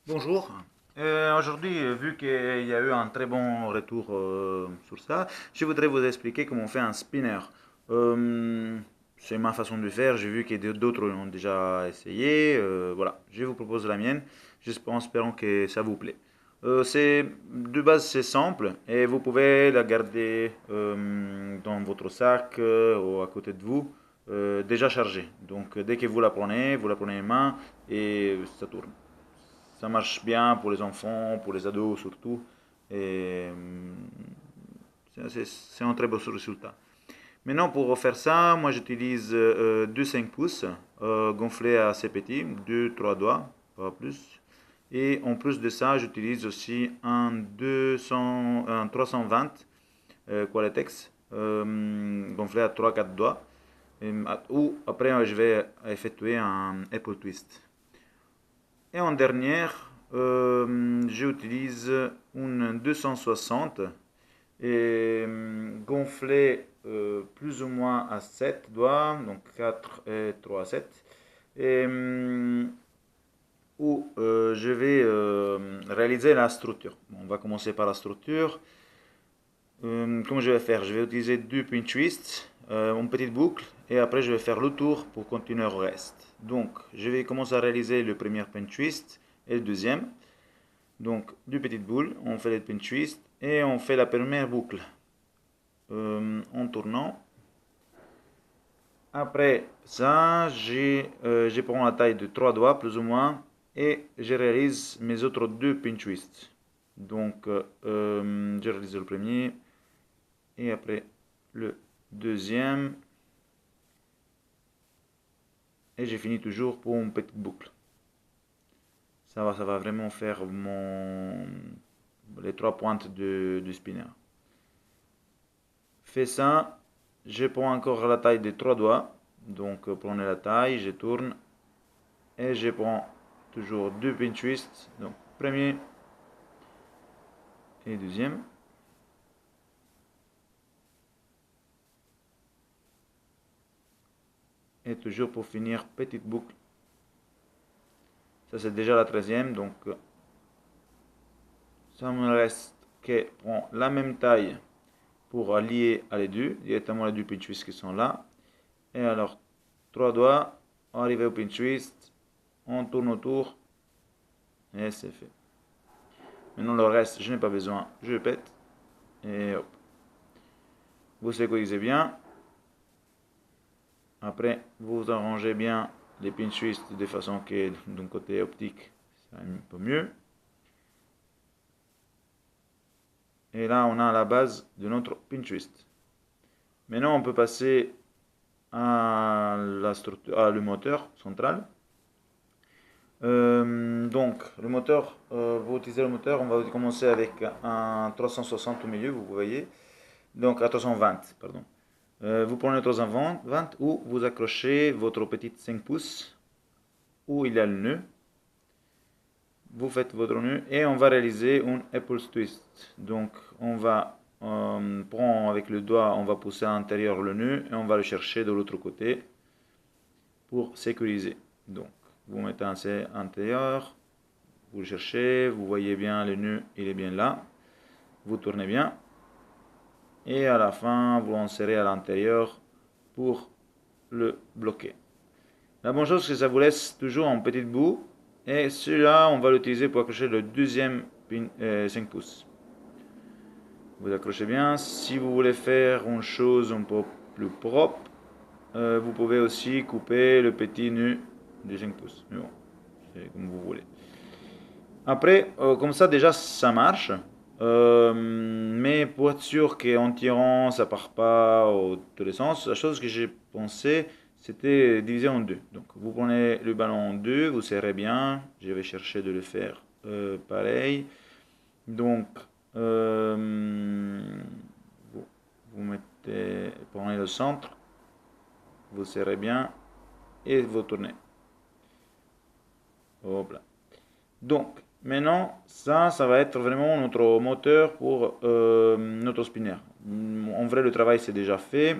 Bonjour. Aujourd'hui, vu qu'il y a eu un très bon retour sur ça, je voudrais vous expliquer comment on fait un spinner. Euh, c'est ma façon de faire. J'ai vu que d'autres l'ont déjà essayé. Voilà, je vous propose la mienne, en espérant que ça vous plaît. De base, c'est simple et vous pouvez la garder dans votre sac ou à côté de vous, déjà chargée. Donc, dès que vous la prenez en main et ça tourne. Ça marche bien pour les enfants, pour les ados surtout. Et c'est un très beau résultat. Maintenant, pour faire ça, moi j'utilise deux 5 pouces gonflés assez petits, deux trois doigts, pas plus. Et en plus de ça, j'utilise aussi un 320 Qualitex gonflé à trois quatre doigts. Ou après, je vais effectuer un Apple Twist. Et en dernière, j'utilise une 260 et gonflée plus ou moins à 7 doigts, donc 4 et 3 7, et, où je vais réaliser la structure. Bon, on va commencer par la structure. Comment je vais faire? Je vais utiliser deux pinch twists, une petite boucle, et après je vais faire le tour pour continuer au reste. Donc, je vais commencer à réaliser le premier pinch twist et le deuxième. Donc, deux petites boules, on fait les pinch twists et on fait la première boucle en tournant. Après ça, je prends la taille de 3 doigts plus ou moins et je réalise mes autres deux pinch twists. Donc, je réalise le premier et après le deuxième. Et j'ai fini toujours pour une petite boucle. Ça va vraiment faire les trois pointes du spinner. Fait ça, je prends encore la taille des trois doigts. Donc prenez la taille, je tourne et je prends toujours deux pinch twists. Donc premier et deuxième. Et toujours pour finir, petite boucle. Ça c'est déjà la 13e, donc ça me reste que prendre la même taille pour allier à les deux, directement les deux pinch twists qui sont là. Et alors, trois doigts, arrivé au pinch twist, on tourne autour et c'est fait. Maintenant le reste, je n'ai pas besoin, je pète et hop. Vous sécurisez bien. Après, vous arrangez bien les pinch twists de façon que d'un côté optique, ça va un peu mieux. Et là, on a la base de notre pinch twist. Maintenant, on peut passer à la structure, à le moteur central. Donc, le moteur, vous utilisez le moteur, on va commencer avec un 360 au milieu, vous voyez. Donc, à 320, pardon. Vous prenez le 320 où vous accrochez votre petite 5 pouces où il y a le nœud. Vous faites votre nœud et on va réaliser un Apple Twist. Donc, on va prendre avec le doigt, on va pousser à l'intérieur le nœud et on va le chercher de l'autre côté pour sécuriser. Donc, vous mettez un C intérieur, vous le cherchez, vous voyez bien le nœud, il est bien là. Vous tournez bien. Et à la fin, vous l'insérez à l'intérieur pour le bloquer. La bonne chose, c'est que ça vous laisse toujours en petite bout. Et celui-là, on va l'utiliser pour accrocher le deuxième 5 pouces. Vous accrochez bien. Si vous voulez faire une chose un peu plus propre, vous pouvez aussi couper le petit nœud de 5 pouces. Mais bon, c'est comme vous voulez. Après, comme ça, déjà, ça marche. Mais pour être sûr qu'en tirant, ça part pas au tous les sens, la chose que j'ai pensé, c'était diviser en deux. Donc, vous prenez le ballon en deux, vous serrez bien. Je vais chercher de le faire pareil. Donc, vous, vous mettez, prenez le centre, vous serrez bien et vous tournez. Hop là. Donc, maintenant, ça va être vraiment notre moteur pour notre spinner. En vrai, le travail c'est déjà fait.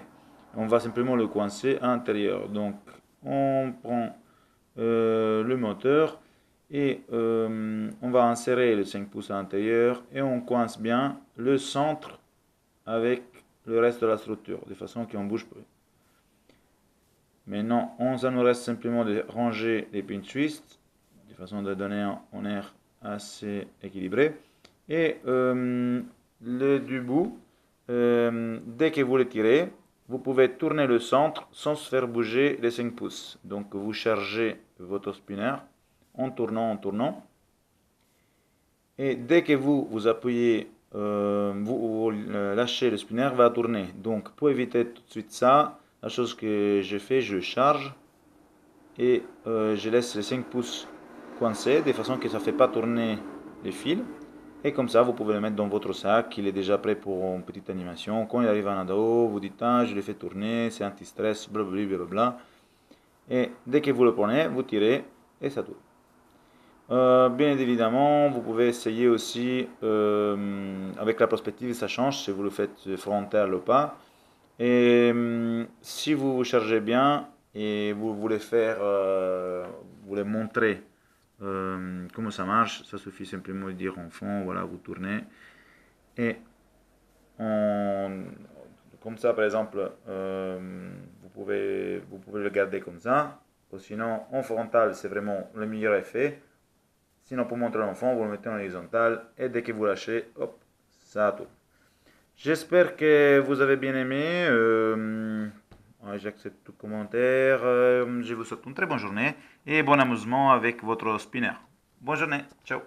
On va simplement le coincer à l'intérieur. Donc, on prend le moteur Et on va insérer le 5 pouces à l'intérieur et on coince bien le centre avec le reste de la structure, de façon qu'on ne bouge pas. Maintenant, ça nous reste simplement de ranger les pin twists, de façon de donner un air assez équilibré. Et du bout, dès que vous le tirez, vous pouvez tourner le centre sans se faire bouger les 5 pouces. Donc vous chargez votre spinner en tournant, en tournant. Et dès que vous appuyez, vous lâchez, le spinner va tourner. Donc pour éviter tout de suite ça, la chose que je fais, je charge et je laisse les 5 pouces coincés de façon que ça ne fait pas tourner les fils. Et comme ça, vous pouvez le mettre dans votre sac, il est déjà prêt pour une petite animation. Quand il arrive à Nado, vous dites, ah, je l'ai fait tourner, c'est anti-stress, blablabla, blablabla. Et dès que vous le prenez, vous tirez et ça tourne. Bien évidemment, vous pouvez essayer aussi, avec la perspective, ça change si vous le faites frontal ou pas. Et si vous vous chargez bien et vous voulez faire, vous voulez montrer comment ça marche, ça suffit simplement de dire en fond, voilà, vous tournez. Et comme ça, par exemple, vous pouvez le garder comme ça. Ou sinon, en frontal, c'est vraiment le meilleur effet. Sinon, pour montrer l'enfant, vous le mettez en horizontal et dès que vous lâchez, hop, ça tourne. J'espère que vous avez bien aimé. J'accepte tout commentaire. Je vous souhaite une très bonne journée et bon amusement avec votre spinner. Bonne journée. Ciao.